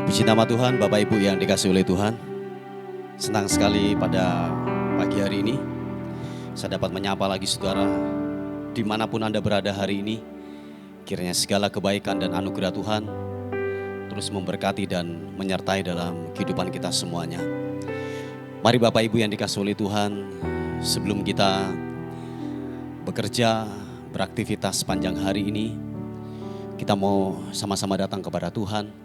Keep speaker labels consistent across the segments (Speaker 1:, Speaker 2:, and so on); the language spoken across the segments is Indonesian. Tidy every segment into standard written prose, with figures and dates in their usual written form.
Speaker 1: Puji nama Tuhan, Bapak Ibu yang dikasihi oleh Tuhan. Senang sekali pada pagi hari ini saya dapat menyapa lagi saudara dimanapun Anda berada hari ini. Kiranya segala kebaikan dan anugerah Tuhan terus memberkati dan menyertai dalam kehidupan kita semuanya. Mari Bapak Ibu yang dikasihi oleh Tuhan, sebelum kita bekerja, beraktivitas sepanjang hari ini, kita mau sama-sama datang kepada Tuhan,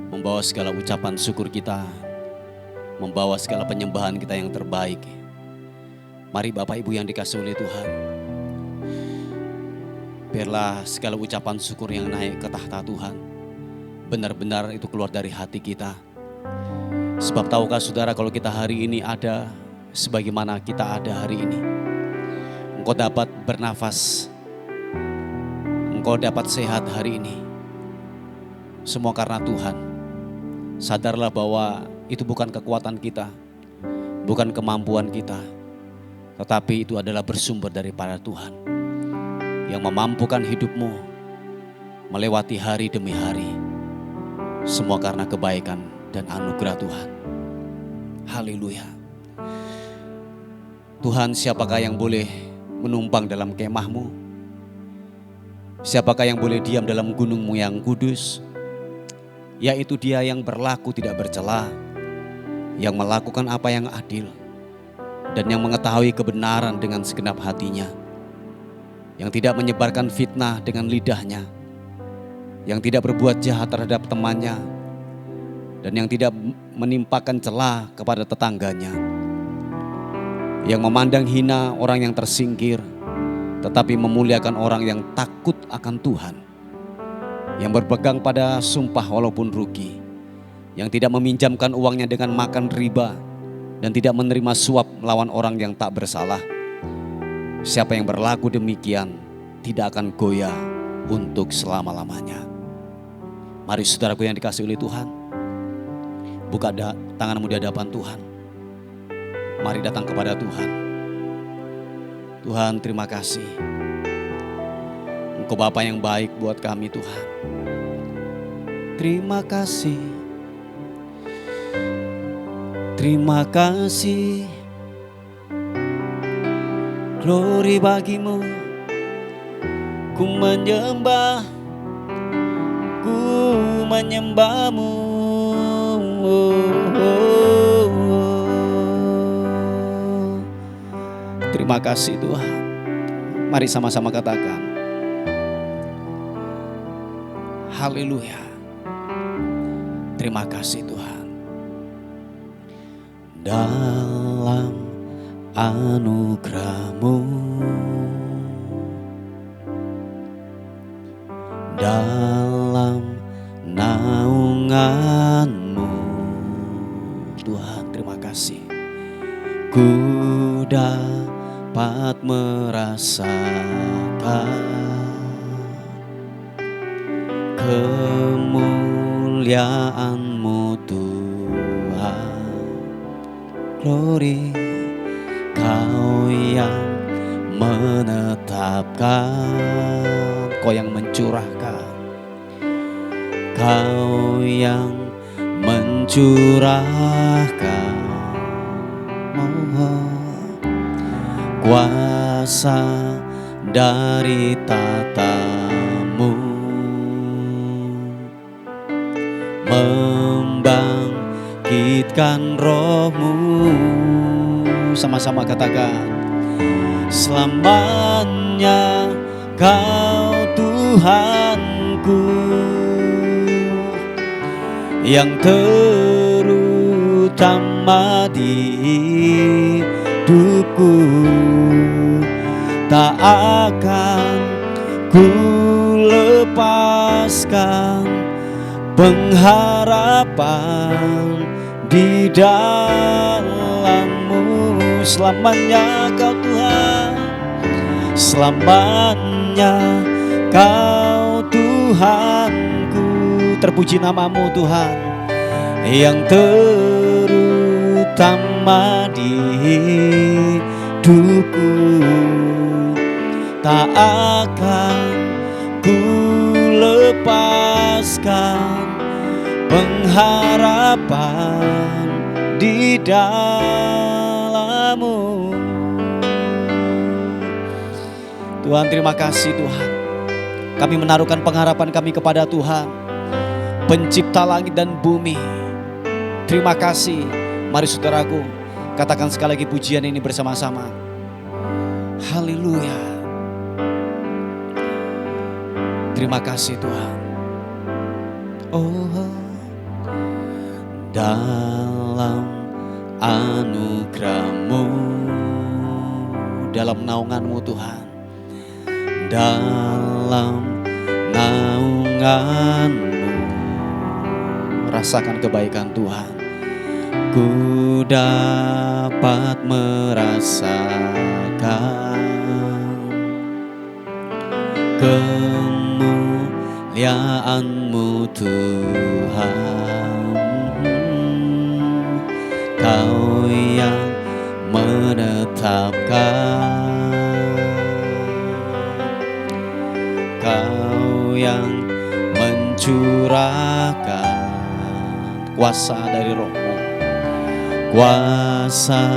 Speaker 1: membawa segala ucapan syukur kita, membawa segala penyembahan kita yang terbaik. Mari Bapak Ibu yang dikasihi oleh Tuhan, biarlah segala ucapan syukur yang naik ke tahta Tuhan benar-benar itu keluar dari hati kita. Sebab tahukah saudara, kalau kita hari ini ada sebagaimana kita ada hari ini, engkau dapat bernafas, engkau dapat sehat hari ini, semua karena Tuhan. Sadarlah bahwa itu bukan kekuatan kita, bukan kemampuan kita, tetapi itu adalah bersumber daripada Tuhan yang memampukan hidupmu melewati hari demi hari. Semua karena kebaikan dan anugerah Tuhan. Haleluya. Tuhan, siapakah yang boleh menumpang dalam kemahmu? Siapakah yang boleh diam dalam gunungmu yang kudus? Yaitu Dia yang berlaku tidak bercela, yang melakukan apa yang adil, dan yang mengetahui kebenaran dengan segenap hatinya, yang tidak menyebarkan fitnah dengan lidahnya, yang tidak berbuat jahat terhadap temannya, dan yang tidak menimpakan celah kepada tetangganya, yang memandang hina orang yang tersingkir, tetapi memuliakan orang yang takut akan Tuhan, yang berpegang pada sumpah walaupun rugi, yang tidak meminjamkan uangnya dengan makan riba, dan tidak menerima suap melawan orang yang tak bersalah. Siapa yang berlaku demikian tidak akan goyah untuk selama-lamanya. Mari saudaraku yang dikasihi oleh Tuhan, buka tanganmu di hadapan Tuhan. Mari datang kepada Tuhan. Tuhan, terima kasih. Engkau Bapa yang baik buat kami, Tuhan. Terima kasih. Terima kasih. Glory bagimu. Ku menyembah. Ku menyembahmu. Terima kasih Tuhan. Mari sama-sama katakan haleluya. Terima kasih Tuhan. Dalam anugerah-Mu, dalam naungan-Mu, Tuhan terima kasih. Ku dapat merasakan kemuliaan-Mu Tuhan. Glory, Kau yang menetapkan, Kau yang mencurahkan, Kau yang mencurahkan kuasa dari tatamu, membangkitkan roh-Mu. Sama-sama katakan, selamanya Kau Tuhanku, yang terutama di hidupku. Tak akan ku lepaskan pengharapan di dalam-Mu. Selamanya Kau Tuhan, selamanya Kau Tuhanku. Terpuji nama-Mu Tuhan, yang terutama di hidupku. Tak akan ku lepaskan pengharapan di dalam-Mu. Tuhan, terima kasih Tuhan. Kami menaruhkan pengharapan kami kepada Tuhan, Pencipta langit dan bumi. Terima kasih. Mari saudaraku, katakan sekali lagi pujian ini bersama-sama. Haleluya. Terima kasih Tuhan. Oh, dalam anugerah-Mu, dalam naungan-Mu Tuhan, dalam naungan-Mu, rasakan kebaikan Tuhan. Ku dapat merasakan kemuliaan-Mu Tuhan. Kau yang menetapkan, Kau yang mencurahkan kuasa dari Roh-Mu, kuasa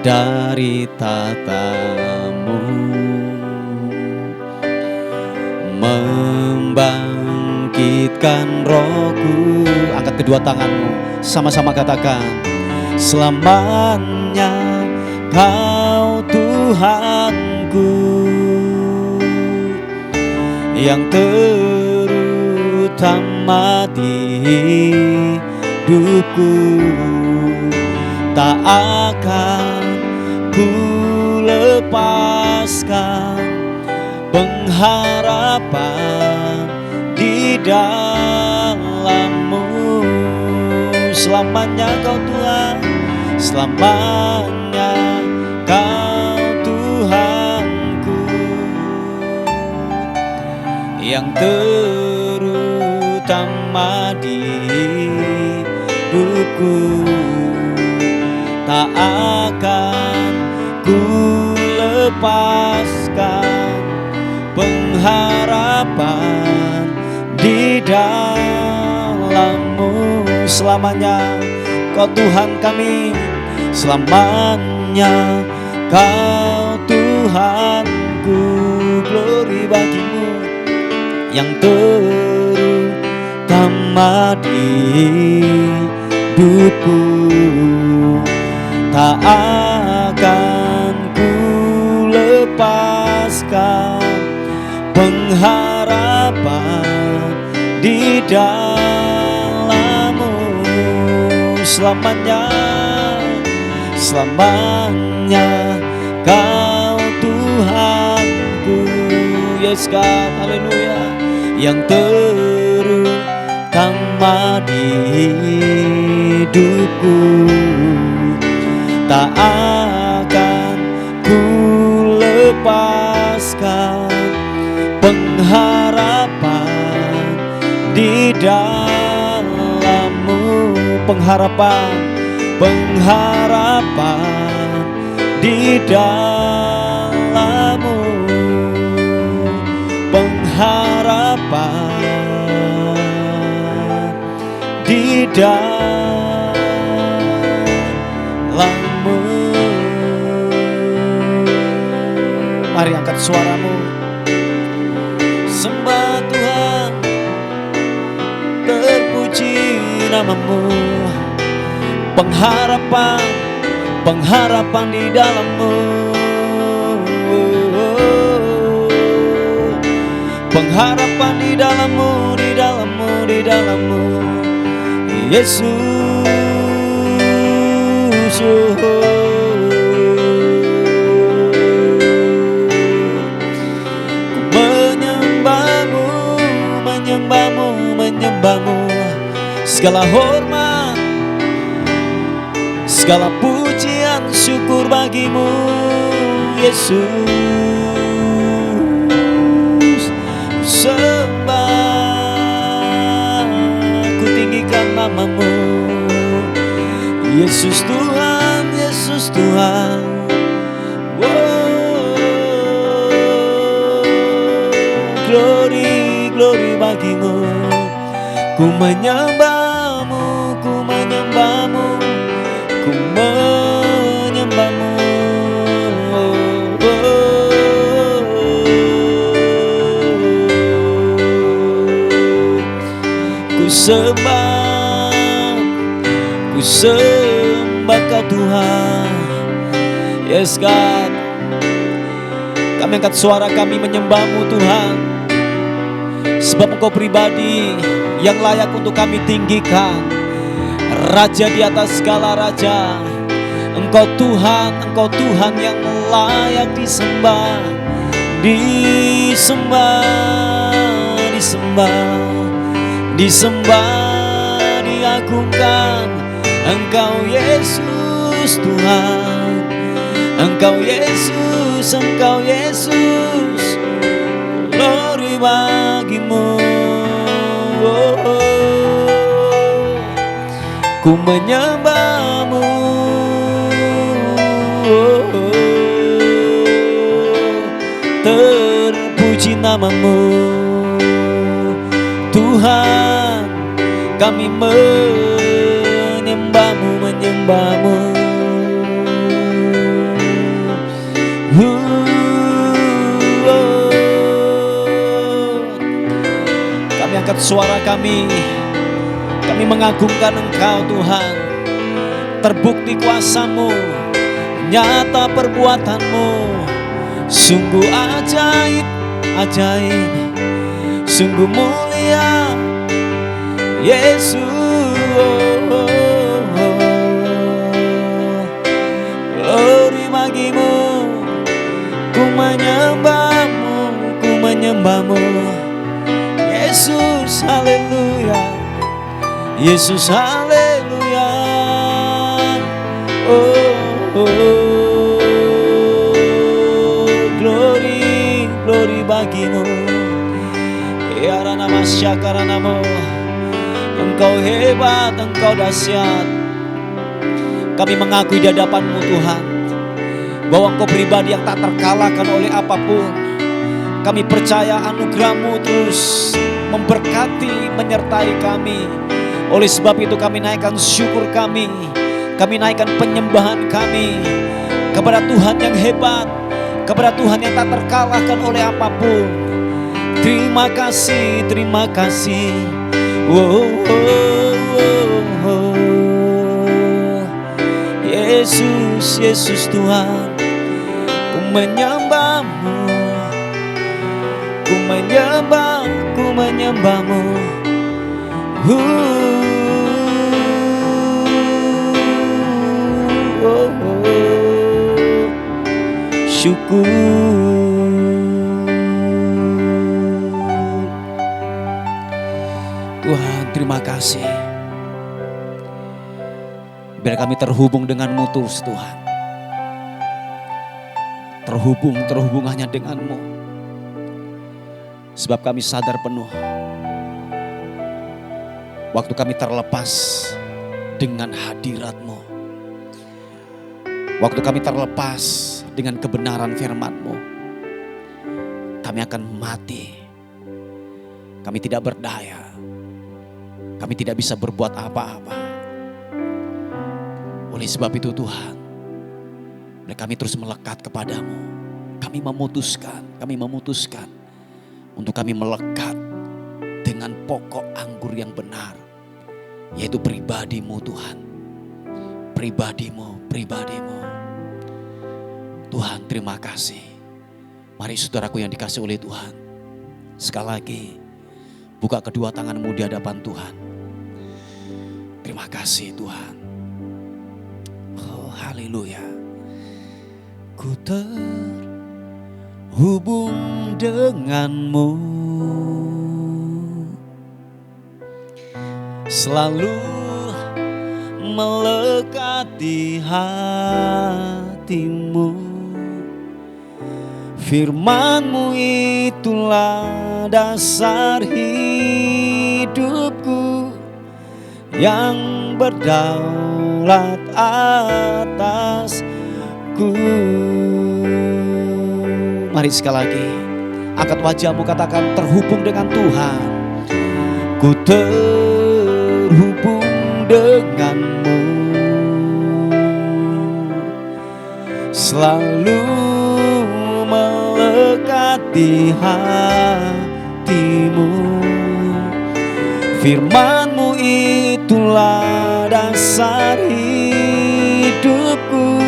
Speaker 1: dari tata-Mu, membangkitkan rohku. Angkat kedua tanganmu, sama-sama katakan, selamanya Kau Tuhanku, yang terutama di hidupku. Tak akan ku lepaskan pengharapan di dalam-Mu. Selamanya Kau Tuhan, selamanya Kau Tuhanku, yang terutama di hidupku. Tak akan ku lepaskan pengharapan di dalam-Mu. Selamanya Kau Tuhan kami, selamanya Kau Tuhanku. Glory bagi-Mu, yang terutama di hidupku. Tak akan ku lepaskan pengharapan di dalam-Mu. Selamanya, selamanya Kau Tuhanku. Yes God, haleluya. Yang terutama di hidupku. Tak akan ku lepaskan pengharapan di dalam-Mu. Pengharapan, pengharapan di dalam-Mu. Pengharapan di dalam-Mu. Mari angkat suaramu, sembah Tuhan, terpuji nama-Mu. Pengharapan, pengharapan di dalam-Mu. Pengharapan di dalam-Mu, di dalam-Mu, di dalam-Mu, Yesus. Ku menyembah-Mu, menyembah-Mu, menyembah-Mu. Segala hormat, segala pujian, syukur bagi-Mu, Yesus. Sembah, ku tinggikan nama-Mu, Yesus Tuhan, Yesus Tuhan. Wow. Glory, glory bagi-Mu. Ku menyembah-Mu, menyembahmu, ku menyembahmu. Ku sembah Kau Tuhan. Yes God, kami angkat suara kami menyembahmu Tuhan, sebab Engkau pribadi yang layak untuk kami tinggikan. Raja di atas segala raja, Engkau Tuhan yang layak disembah, disembah, diagungkan. Engkau Yesus Tuhan, Engkau Yesus, glory bagimu. Ku menyembahmu, terpuji namamu Tuhan. Kami menyembahmu. Kami angkat suara kami mengagungkan Engkau Tuhan. Terbukti kuasa-Mu, nyata perbuatan-Mu, sungguh ajaib, sungguh mulia Yesus. Glory bagimu, ku menyembahmu Yesus, haleluya, Yesus, haleluya. Glory bagimu. Ya Ranama Syakaranamu. Engkau hebat, Engkau dahsyat. Kami mengakui di hadapan-Mu Tuhan, bahwa Engkau pribadi yang tak terkalahkan oleh apapun. Kami percaya anugerah-Mu terus memberkati, menyertai kami. Oleh sebab itu kami naikkan syukur kami naikkan penyembahan kami kepada Tuhan yang hebat, kepada Tuhan yang tak terkalahkan oleh apapun. Terima kasih. Yesus Tuhan, ku menyembahmu, syukur. Tuhan, terima kasih. Biar kami terhubung dengan-Mu terus Tuhan. Terhubung hanya dengan-Mu. Sebab kami sadar penuh, waktu kami terlepas dengan hadirat-Mu, waktu kami terlepas dengan kebenaran firman-Mu, kami akan mati. Kami tidak berdaya. Kami tidak bisa berbuat apa-apa. Oleh sebab itu Tuhan, kami terus melekat kepadamu. Kami memutuskan untuk kami melekat dengan pokok anggur yang benar, yaitu pribadi-Mu Tuhan. Pribadi-Mu. Tuhan, terima kasih. Mari saudaraku yang dikasihi oleh Tuhan, sekali lagi buka kedua tangan-Mu di hadapan Tuhan. Terima kasih Tuhan. Oh, haleluya. Ku terhubung dengan-Mu, selalu melekat di hati-Mu. Firman-Mu itulah dasar hidupku yang berdaulat atasku. Mari sekali lagi, angkat wajahmu, katakan terhubung dengan Tuhan. Ku terhubung dengan-Mu, selalu melekat di hatimu. Firman-Mu itulah dasar hidupku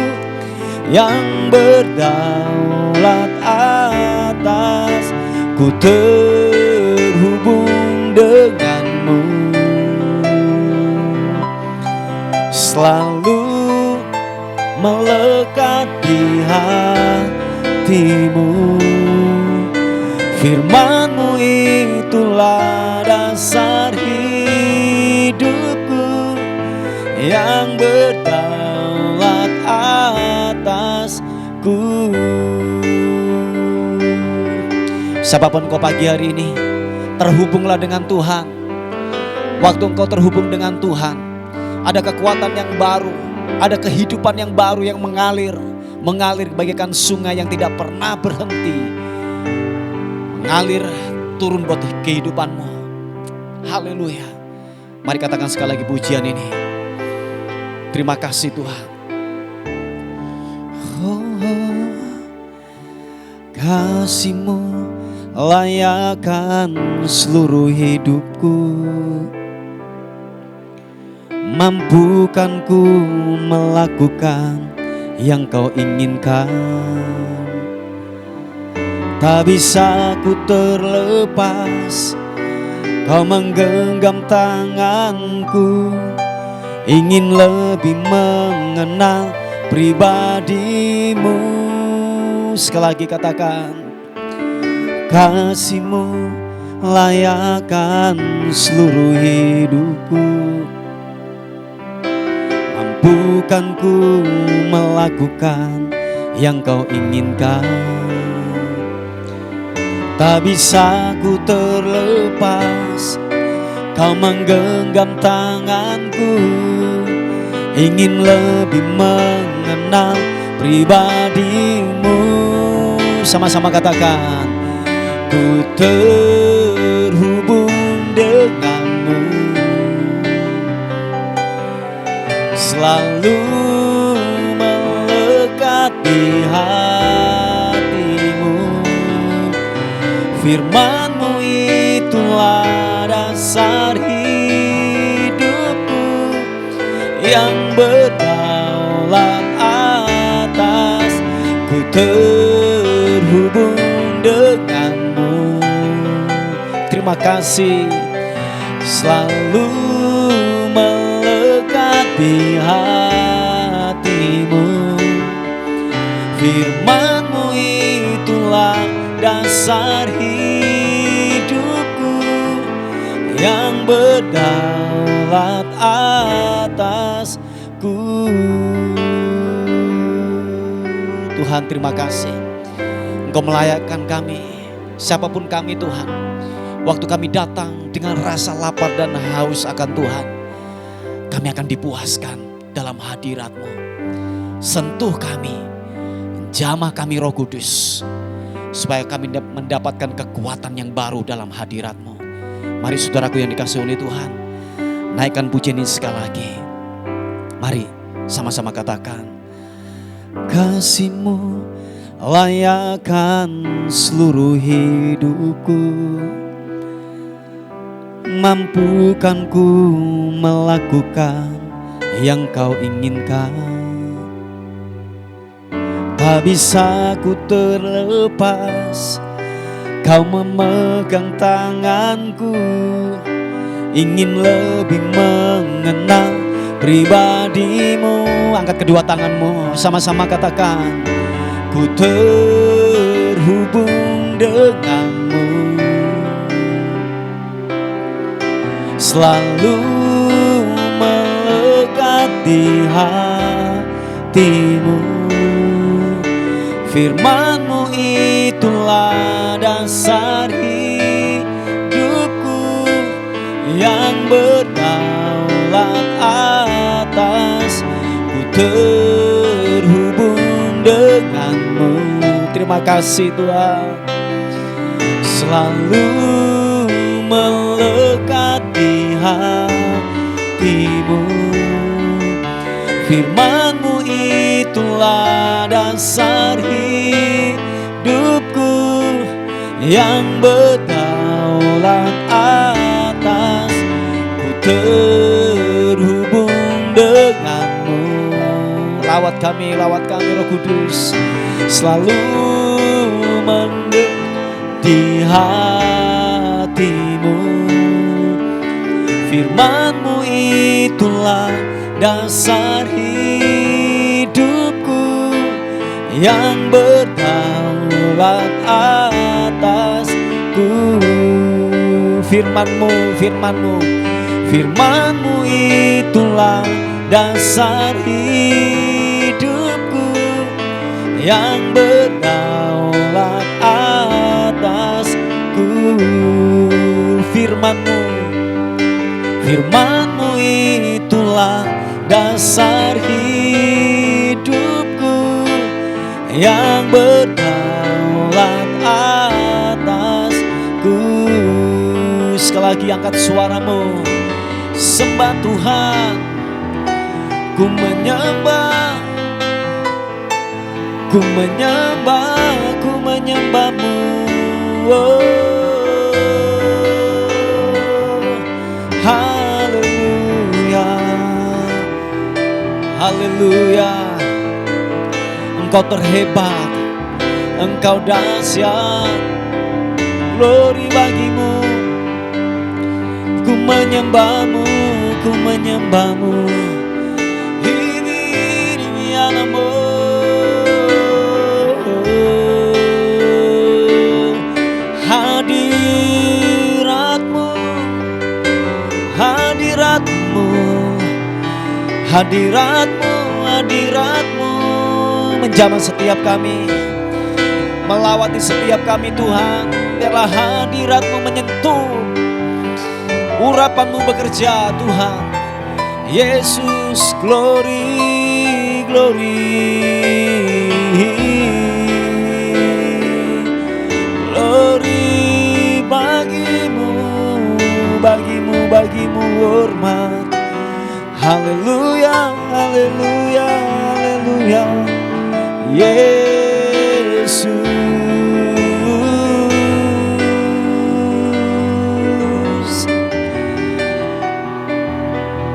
Speaker 1: yang berdaulat atas. Ku terhubung denganmu, selalu melekat di hatimu. Firman-Mu itulah dasar hidupku yang berdaulat atasku. Siapapun kau pagi hari ini, terhubunglah dengan Tuhan. Waktu engkau terhubung dengan Tuhan, ada kekuatan yang baru, ada kehidupan yang baru yang mengalir bagaikan sungai yang tidak pernah berhenti. Mengalir turun buat kehidupanmu. Haleluya. Mari katakan sekali lagi pujian ini. Terima kasih Tuhan. Kasih-Mu layakkan seluruh hidupku. Mampukan ku melakukan yang Kau inginkan. Tak bisa ku terlepas, Kau menggenggam tanganku. Ingin lebih mengenal pribadi-Mu. Sekali lagi katakan, kasih-Mu layakkan seluruh hidupku. Mampukan ku melakukan yang Kau inginkan. Tak bisa ku terlepas, Kau menggenggam tanganku. Ingin lebih mengenal pribadi-Mu. Sama-sama katakan, ku terhubung denganmu, selalu melekat di hatimu. Firman-Mu itulah dasar hidupku yang berdaulat atas. Ku terhubung denganmu. Terima kasih, selalu melekat di hatimu. Firman-Mu itulah dasar hidupku yang berdaulat atasku. Tuhan, terima kasih. Engkau melayakkan kami, siapapun kami Tuhan. Waktu kami datang dengan rasa lapar dan haus akan Tuhan, kami akan dipuaskan dalam hadirat-Mu. Sentuh kami, jamah kami Roh Kudus, supaya kami mendapatkan kekuatan yang baru dalam hadirat-Mu. Mari saudaraku yang dikasihi oleh Tuhan, naikkan pujian ini sekali lagi. Mari sama-sama katakan, kasih-Mu layakkan seluruh hidupku. Mampukan ku melakukan yang Kau inginkan. Tak bisa ku terlepas, Kau memegang tanganku. Ingin lebih mengenal pribadi-Mu. Angkat kedua tanganmu, sama-sama katakan, ku terhubung denganmu, selalu melekat di hatimu. Firman-Mu itulah dasar hidupku yang berdaulat atas. Ku terhubung denganmu. Terima kasih Tuhan, selalu melekat di hatimu. Firman-Mu itulah dasar hidupku yang berdaulat atas. Ku terhubung denganmu. Lawat kami Roh Kudus, selalu mendekat di hatimu. Firman-Mu itulah dasar hidupku yang berdaulat atasku. Firman-Mu itulah dasar hidupku yang berdaulat atasku. Firman-Mu itulah dasar hidupku yang berdaulat atasku. Sekali lagi angkat suaramu, sembah Tuhan. Ku menyembah-Mu. Oh, haleluya, haleluya. Engkau terhebat, Engkau dahsyat, glory bagimu. Ku menyembah-Mu. Hadirat-Mu menjamah setiap kami, melawati setiap kami Tuhan. Biarlah hadirat-Mu menyentuh, urapan-Mu bekerja Tuhan. Yesus, glory, glory, glory bagimu hormat. Haleluya, haleluya, haleluya, Yesus.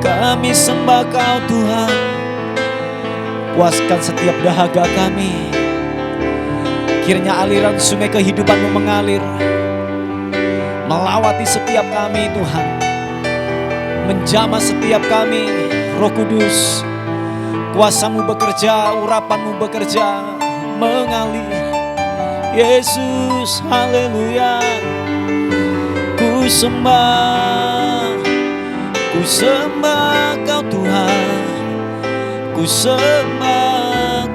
Speaker 1: Kami sembah Kau Tuhan, puaskan setiap dahaga kami. Kiranya aliran sungai kehidupan-Mu mengalir, melawati setiap kami Tuhan, menjamah setiap kami. Roh Kudus, kuasa-Mu bekerja, urapan-Mu bekerja, mengalir. Yesus, haleluya. Ku sembah Kau Tuhan. Ku sembah.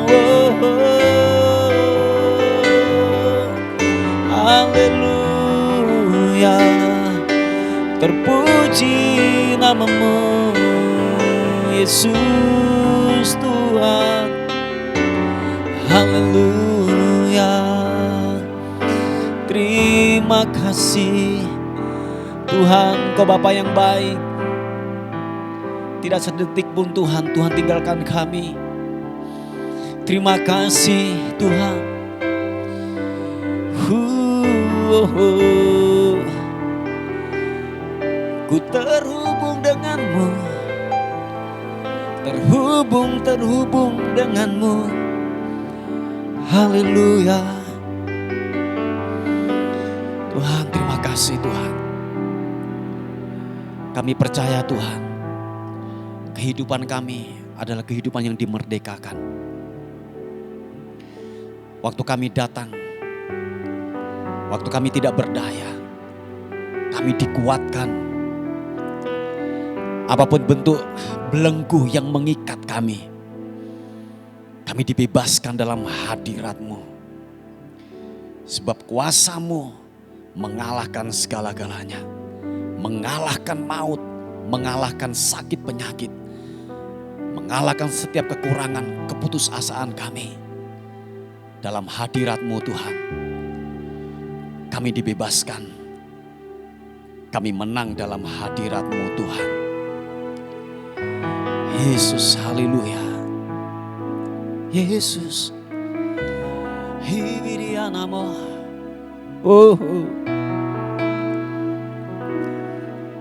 Speaker 1: Oh, haleluya. Terpuji nama-Mu, Yesus Tuhan. Haleluya. Terima kasih Tuhan, Kau Bapa yang baik. Tidak sedetik pun Tuhan tinggalkan kami. Terima kasih Tuhan. Ku terhubung denganmu, terhubung denganmu. Haleluya. Tuhan, terima kasih Tuhan. Kami percaya Tuhan, kehidupan kami adalah kehidupan yang dimerdekakan. Waktu kami datang, waktu kami tidak berdaya, kami dikuatkan. Apapun bentuk belenggu yang mengikat kami dibebaskan dalam hadirat-Mu. Sebab kuasa-Mu mengalahkan segala-galanya. Mengalahkan maut, mengalahkan sakit penyakit, mengalahkan setiap kekurangan, keputusasaan kami. Dalam hadirat-Mu Tuhan, kami dibebaskan. Kami menang dalam hadirat-Mu Tuhan. Yesus, haleluya. Yesus, Hibirianamo. Oh,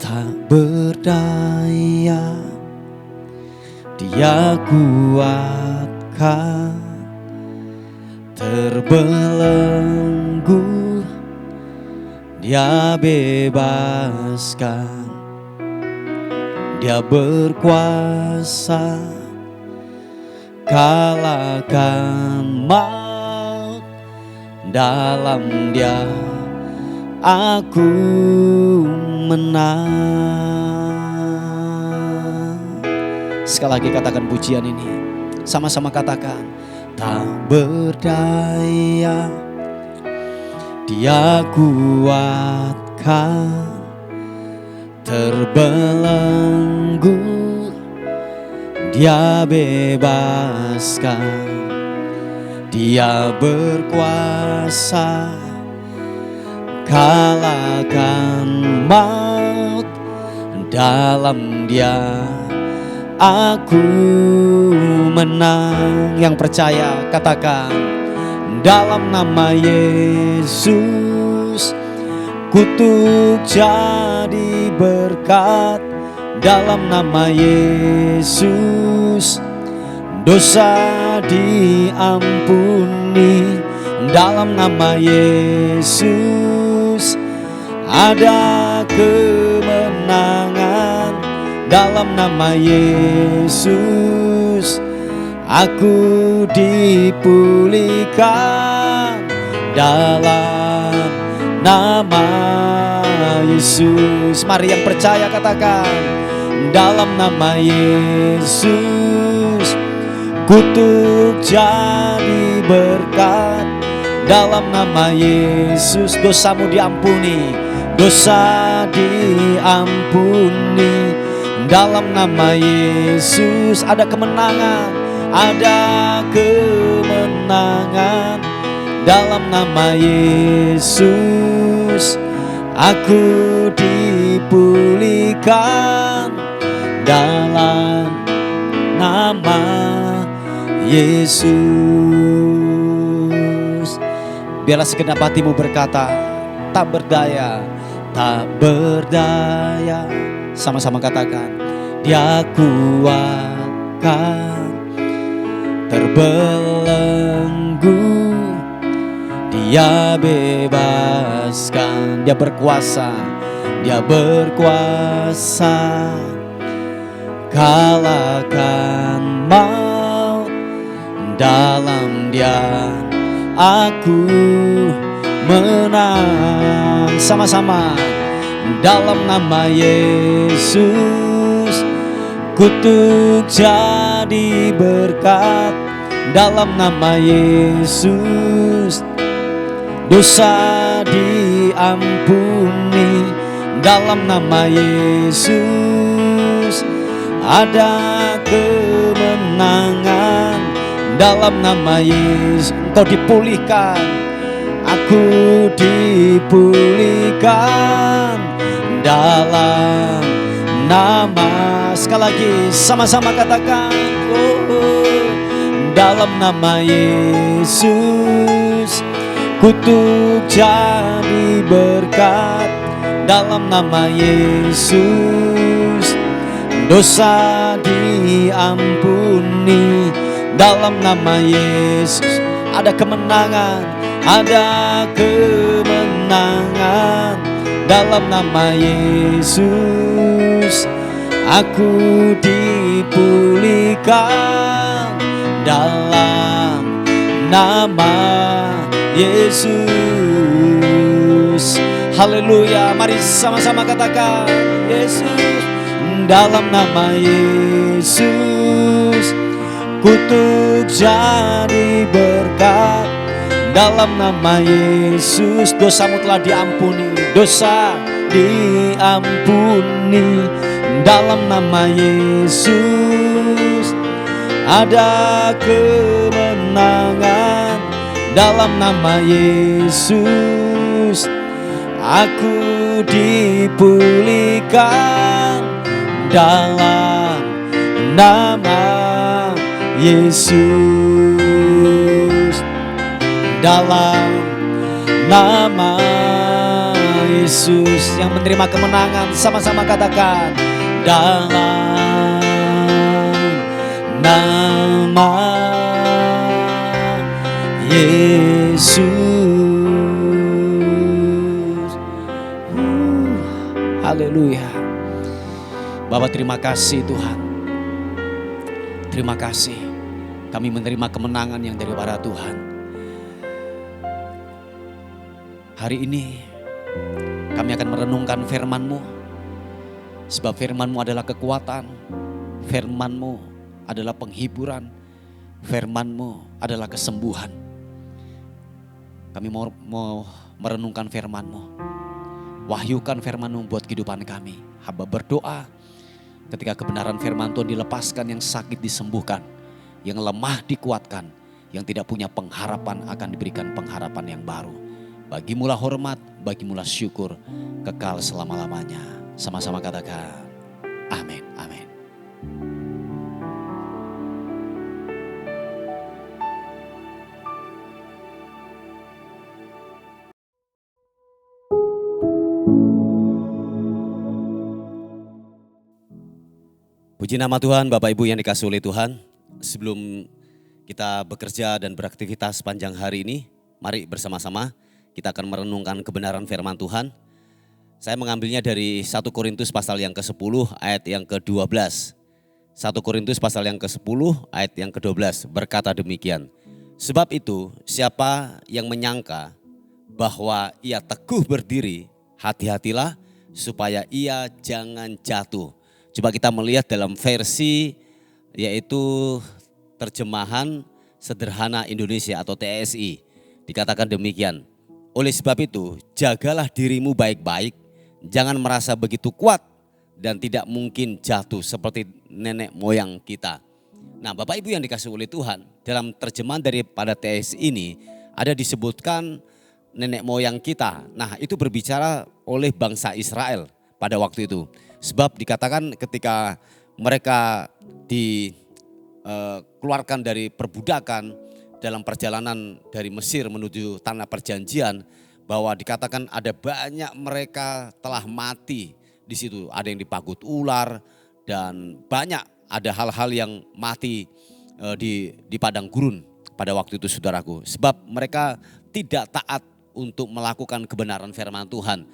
Speaker 1: tak berdaya Dia kuatkan, terbelenggu Dia bebaskan, Dia berkuasa kalahkan maut. Dalam Dia aku menang. Sekali lagi katakan pujian ini, sama-sama katakan. Tak berdaya Dia kuatkan, terbelenggu Dia bebaskan, Dia berkuasa kalahkan maut. Dalam Dia aku menang. Yang percaya katakan, dalam nama Yesus kutuk jadi berkat. Dalam nama Yesus dosa diampuni. Dalam nama Yesus ada kemenangan. Dalam nama Yesus aku dipulihkan. Dalam nama Yesus, mari yang percaya katakan, dalam nama Yesus kutuk jadi berkat. Dalam nama Yesus dosamu diampuni, dosa diampuni. Dalam nama Yesus ada kemenangan, ada kemenangan. Dalam nama Yesus aku dipulihkan. Dalam nama Yesus. Biarlah segenap hatimu berkata, tak berdaya, tak berdaya. Sama-sama katakan, Dia kuatkan, terbelenggu Dia bebaskan, Dia berkuasa, Dia berkuasa kalahkan maut. Dalam Dia aku menang. Sama-sama, dalam nama Yesus kutuk jadi berkat. Dalam nama Yesus dosa diampuni. Dalam nama Yesus ada kemenangan. Dalam nama Yesus engkau dipulihkan, aku dipulihkan. Dalam nama, sekali lagi sama-sama katakan, dalam nama Yesus kutuk jadi berkat. Dalam nama Yesus dosa diampuni. Dalam nama Yesus ada kemenangan, ada kemenangan. Dalam nama Yesus aku dipulihkan. Dalam nama Yesus, haleluya. Mari sama-sama katakan, Yesus. Dalam nama Yesus kutuk jadi berkat. Dalam nama Yesus dosamu telah diampuni, dosa diampuni. Dalam nama Yesus ada kemenangan. Dalam nama Yesus aku dipulihkan. Dalam nama Yesus, dalam nama Yesus yang menerima kemenangan. Sama-sama katakan, dalam nama Yesus. Haleluya. Bapak, terima kasih Tuhan. Terima kasih kami menerima kemenangan yang daripada Tuhan. Hari ini kami akan merenungkan firman-Mu. Sebab firman-Mu adalah kekuatan, firman-Mu adalah penghiburan, firman-Mu adalah kesembuhan. Kami mau merenungkan firman-Mu. Wahyukan firman-Mu buat kehidupan kami. Hamba berdoa ketika kebenaran firman Tuhan dilepaskan, yang sakit disembuhkan, yang lemah dikuatkan, yang tidak punya pengharapan akan diberikan pengharapan yang baru. Bagimulah hormat, bagimulah syukur, kekal selama-lamanya. Sama-sama katakan, amin, amin. Puji nama Tuhan, Bapak Ibu yang dikasihi oleh Tuhan. Sebelum kita bekerja dan beraktivitas sepanjang hari ini, mari bersama-sama kita akan merenungkan kebenaran firman Tuhan. Saya mengambilnya dari 1 Korintus pasal yang ke-10 ayat yang ke-12. 1 Korintus pasal yang ke-10 ayat yang ke-12 berkata demikian. Sebab itu siapa yang menyangka bahwa ia teguh berdiri, hati-hatilah supaya ia jangan jatuh. Coba kita melihat dalam versi yaitu terjemahan sederhana Indonesia atau TSI. Dikatakan demikian. Oleh sebab itu jagalah dirimu baik-baik, jangan merasa begitu kuat dan tidak mungkin jatuh seperti nenek moyang kita. Nah, Bapak Ibu yang dikasihi oleh Tuhan, dalam terjemahan daripada TSI ini ada disebutkan nenek moyang kita. Nah, itu berbicara oleh bangsa Israel pada waktu itu. Sebab dikatakan ketika mereka dikeluarkan dari perbudakan dalam perjalanan dari Mesir menuju tanah perjanjian, bahwa dikatakan ada banyak mereka telah mati di situ. Ada yang dipagut ular dan banyak ada hal-hal yang mati di padang gurun pada waktu itu, saudaraku. Sebab mereka tidak taat untuk melakukan kebenaran firman Tuhan.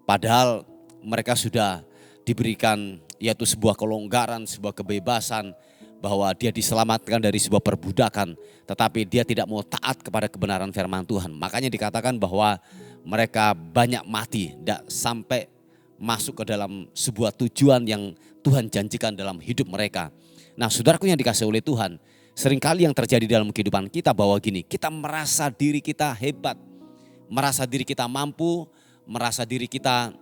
Speaker 1: Padahal mereka sudah diberikan yaitu sebuah kelonggaran, sebuah kebebasan, bahwa dia diselamatkan dari sebuah perbudakan, tetapi dia tidak mau taat kepada kebenaran firman Tuhan. Makanya dikatakan bahwa mereka banyak mati, tidak sampai masuk ke dalam sebuah tujuan yang Tuhan janjikan dalam hidup mereka. Nah, saudaraku yang dikasihi oleh Tuhan, seringkali yang terjadi dalam kehidupan kita bahwa gini, kita merasa diri kita hebat, merasa diri kita mampu, merasa diri kita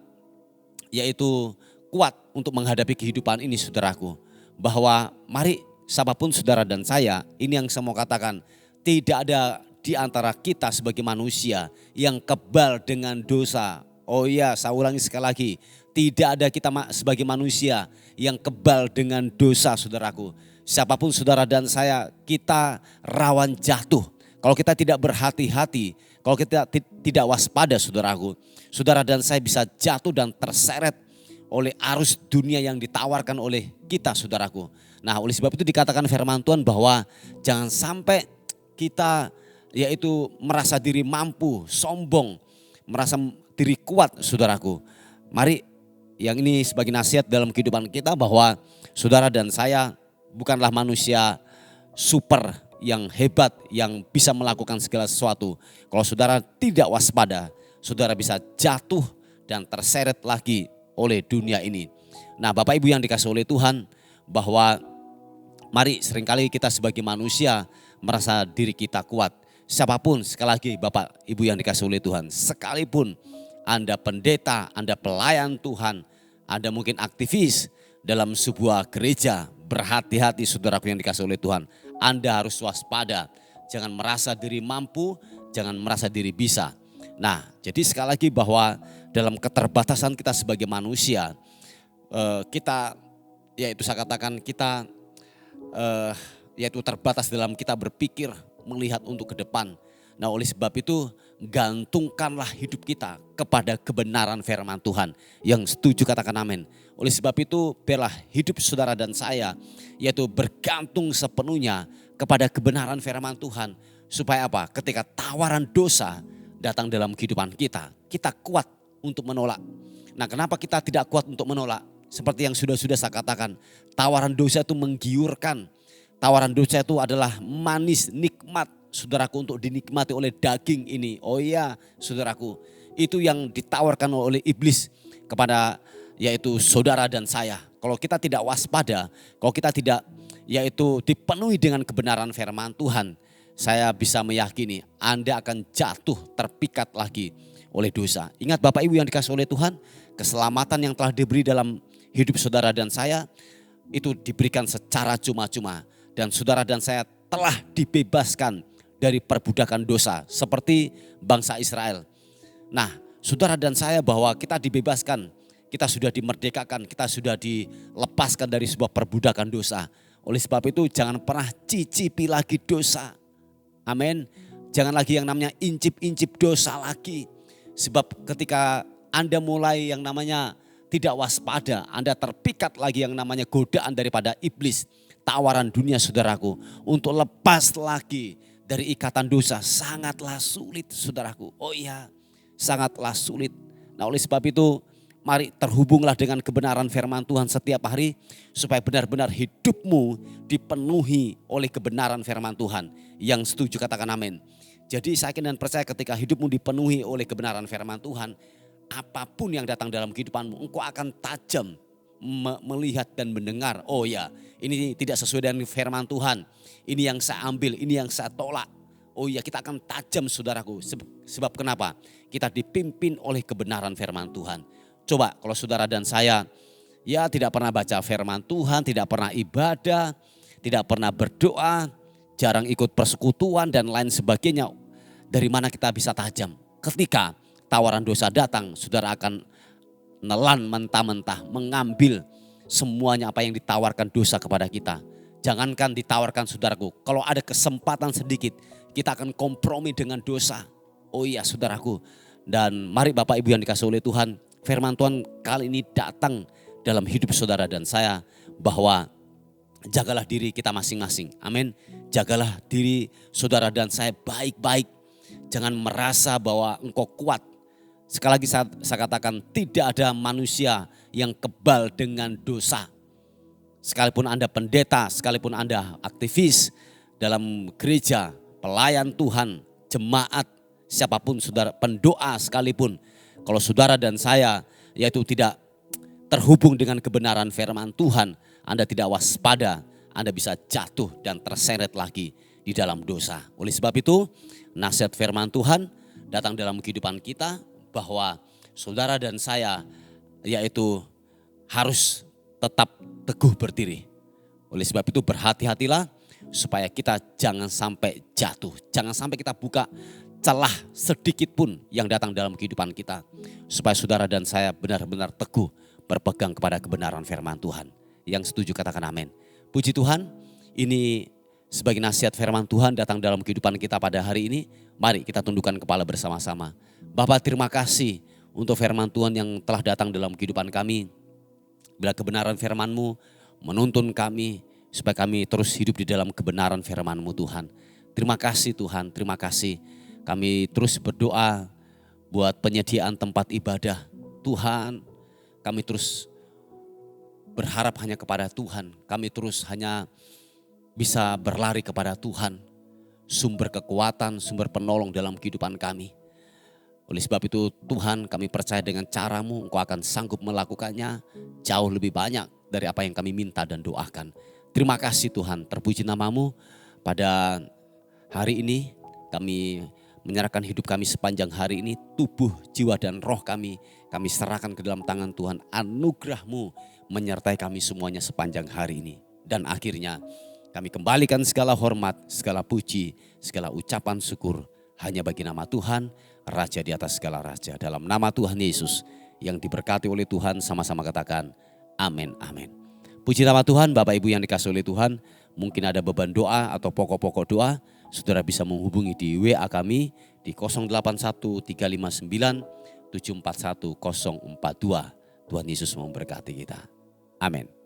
Speaker 1: yaitu kuat untuk menghadapi kehidupan ini, saudaraku. Bahwa mari siapapun saudara dan saya, ini yang saya mau katakan, tidak ada di antara kita sebagai manusia yang kebal dengan dosa. Oh iya, saya ulangi sekali lagi, tidak ada kita sebagai manusia yang kebal dengan dosa, saudaraku. Siapapun saudara dan saya, kita rawan jatuh. Kalau kita tidak berhati-hati, kalau kita tidak waspada, saudaraku, saudara dan saya bisa jatuh dan terseret oleh arus dunia yang ditawarkan oleh kita, saudaraku. Nah, oleh sebab itu dikatakan firman Tuhan bahwa jangan sampai kita yaitu merasa diri mampu, sombong, merasa diri kuat, saudaraku. Mari yang ini sebagai nasihat dalam kehidupan kita bahwa saudara dan saya bukanlah manusia super yang hebat yang bisa melakukan segala sesuatu. Kalau saudara tidak waspada, saudara bisa jatuh dan terseret lagi oleh dunia ini. Nah, Bapak Ibu yang dikasihi oleh Tuhan, bahwa mari seringkali kita sebagai manusia merasa diri kita kuat. Siapapun, sekali lagi Bapak Ibu yang dikasihi oleh Tuhan, sekalipun Anda pendeta, Anda pelayan Tuhan, Anda mungkin aktivis dalam sebuah gereja, berhati-hati saudaraku yang dikasihi oleh Tuhan. Anda harus waspada, jangan merasa diri mampu, jangan merasa diri bisa. Nah, jadi sekali lagi bahwa dalam keterbatasan kita sebagai manusia, kita, yaitu saya katakan kita yaitu terbatas dalam kita berpikir, melihat untuk ke depan. Nah oleh sebab itu gantungkanlah hidup kita kepada kebenaran firman Tuhan. Yang setuju katakan amin. Oleh sebab itu biarlah hidup saudara dan saya yaitu bergantung sepenuhnya kepada kebenaran firman Tuhan. Supaya apa? Ketika tawaran dosa datang dalam kehidupan kita, kita kuat untuk menolak. Nah kenapa kita tidak kuat untuk menolak? Seperti yang sudah saya katakan, tawaran dosa itu menggiurkan. Tawaran dosa itu adalah manis, nikmat saudaraku untuk dinikmati oleh daging ini. Oh iya saudaraku, itu yang ditawarkan oleh iblis kepada yaitu saudara dan saya. Kalau kita tidak waspada, kalau kita tidak yaitu dipenuhi dengan kebenaran firman Tuhan, saya bisa meyakini Anda akan jatuh terpikat lagi oleh dosa. Ingat Bapak Ibu yang dikasihi oleh Tuhan, keselamatan yang telah diberi dalam hidup saudara dan saya itu diberikan secara cuma-cuma. Dan saudara dan saya telah dibebaskan dari perbudakan dosa seperti bangsa Israel. Nah saudara dan saya bahwa kita dibebaskan, kita sudah dimerdekakan, kita sudah dilepaskan dari sebuah perbudakan dosa. Oleh sebab itu jangan pernah cicipi lagi dosa. Amin. Jangan lagi yang namanya incip-incip dosa lagi. Sebab ketika Anda mulai yang namanya tidak waspada, Anda terpikat lagi yang namanya godaan daripada iblis. Tawaran dunia saudaraku untuk lepas lagi dari ikatan dosa sangatlah sulit saudaraku. Oh iya sangatlah sulit. Nah oleh sebab itu mari terhubunglah dengan kebenaran firman Tuhan setiap hari. Supaya benar-benar hidupmu dipenuhi oleh kebenaran firman Tuhan. Yang setuju katakan amin. Jadi saya yakin dan percaya ketika hidupmu dipenuhi oleh kebenaran firman Tuhan. Apapun yang datang dalam kehidupanmu engkau akan tajam melihat dan mendengar. Oh ya ini tidak sesuai dengan firman Tuhan. Ini yang saya ambil, ini yang saya tolak. Oh ya kita akan tajam saudaraku. Sebab kenapa? Kita dipimpin oleh kebenaran firman Tuhan. Coba kalau saudara dan saya ya tidak pernah baca firman Tuhan, tidak pernah ibadah, tidak pernah berdoa, jarang ikut persekutuan dan lain sebagainya. Dari mana kita bisa tajam? Ketika tawaran dosa datang, saudara akan nelan mentah-mentah, mengambil semuanya apa yang ditawarkan dosa kepada kita. Jangankan ditawarkan saudaraku, kalau ada kesempatan sedikit, kita akan kompromi dengan dosa. Oh iya saudaraku, dan mari Bapak Ibu yang dikasihi oleh Tuhan, firman Tuhan kali ini datang dalam hidup saudara dan saya, bahwa jagalah diri kita masing-masing. Amin. Jagalah diri saudara dan saya baik-baik. Jangan merasa bahwa engkau kuat. Sekali lagi saya katakan tidak ada manusia yang kebal dengan dosa. Sekalipun Anda pendeta, sekalipun Anda aktivis dalam gereja, pelayan Tuhan, jemaat, siapapun saudara, pendoa sekalipun. Kalau saudara dan saya yaitu tidak terhubung dengan kebenaran firman Tuhan, Anda tidak waspada, Anda bisa jatuh dan terseret lagi di dalam dosa. Oleh sebab itu nasihat firman Tuhan datang dalam kehidupan kita, bahwa saudara dan saya yaitu harus tetap teguh berdiri. Oleh sebab itu berhati-hatilah supaya kita jangan sampai jatuh. Jangan sampai kita buka celah sedikit pun yang datang dalam kehidupan kita. Supaya saudara dan saya benar-benar teguh berpegang kepada kebenaran firman Tuhan. Yang setuju katakan amin. Puji Tuhan, ini sebagai nasihat firman Tuhan datang dalam kehidupan kita pada hari ini. Mari kita tundukkan kepala bersama-sama. Bapa terima kasih untuk firman Tuhan yang telah datang dalam kehidupan kami. Bila kebenaran firman-Mu menuntun kami supaya kami terus hidup di dalam kebenaran firman-Mu Tuhan. Terima kasih Tuhan, terima kasih. Kami terus berdoa buat penyediaan tempat ibadah. Tuhan, kami terus berharap hanya kepada Tuhan. Kami terus hanya bisa berlari kepada Tuhan. Sumber kekuatan, sumber penolong dalam kehidupan kami. Oleh sebab itu Tuhan, kami percaya dengan cara-Mu Engkau akan sanggup melakukannya jauh lebih banyak dari apa yang kami minta dan doakan. Terima kasih Tuhan, terpuji nama-Mu. Pada hari ini kami menyerahkan hidup kami sepanjang hari ini, tubuh, jiwa dan roh kami serahkan ke dalam tangan Tuhan. Anugerah-Mu menyertai kami semuanya sepanjang hari ini. Dan akhirnya kami kembalikan segala hormat, segala puji, segala ucapan syukur hanya bagi nama Tuhan, Raja di atas segala raja. Dalam nama Tuhan Yesus yang diberkati oleh Tuhan, sama-sama katakan amin, amin. Puji nama Tuhan, Bapak Ibu yang dikasihi oleh Tuhan, mungkin ada beban doa atau pokok-pokok doa, saudara bisa menghubungi di WA kami di 081 359 741 042. Tuhan Yesus memberkati kita. Amin.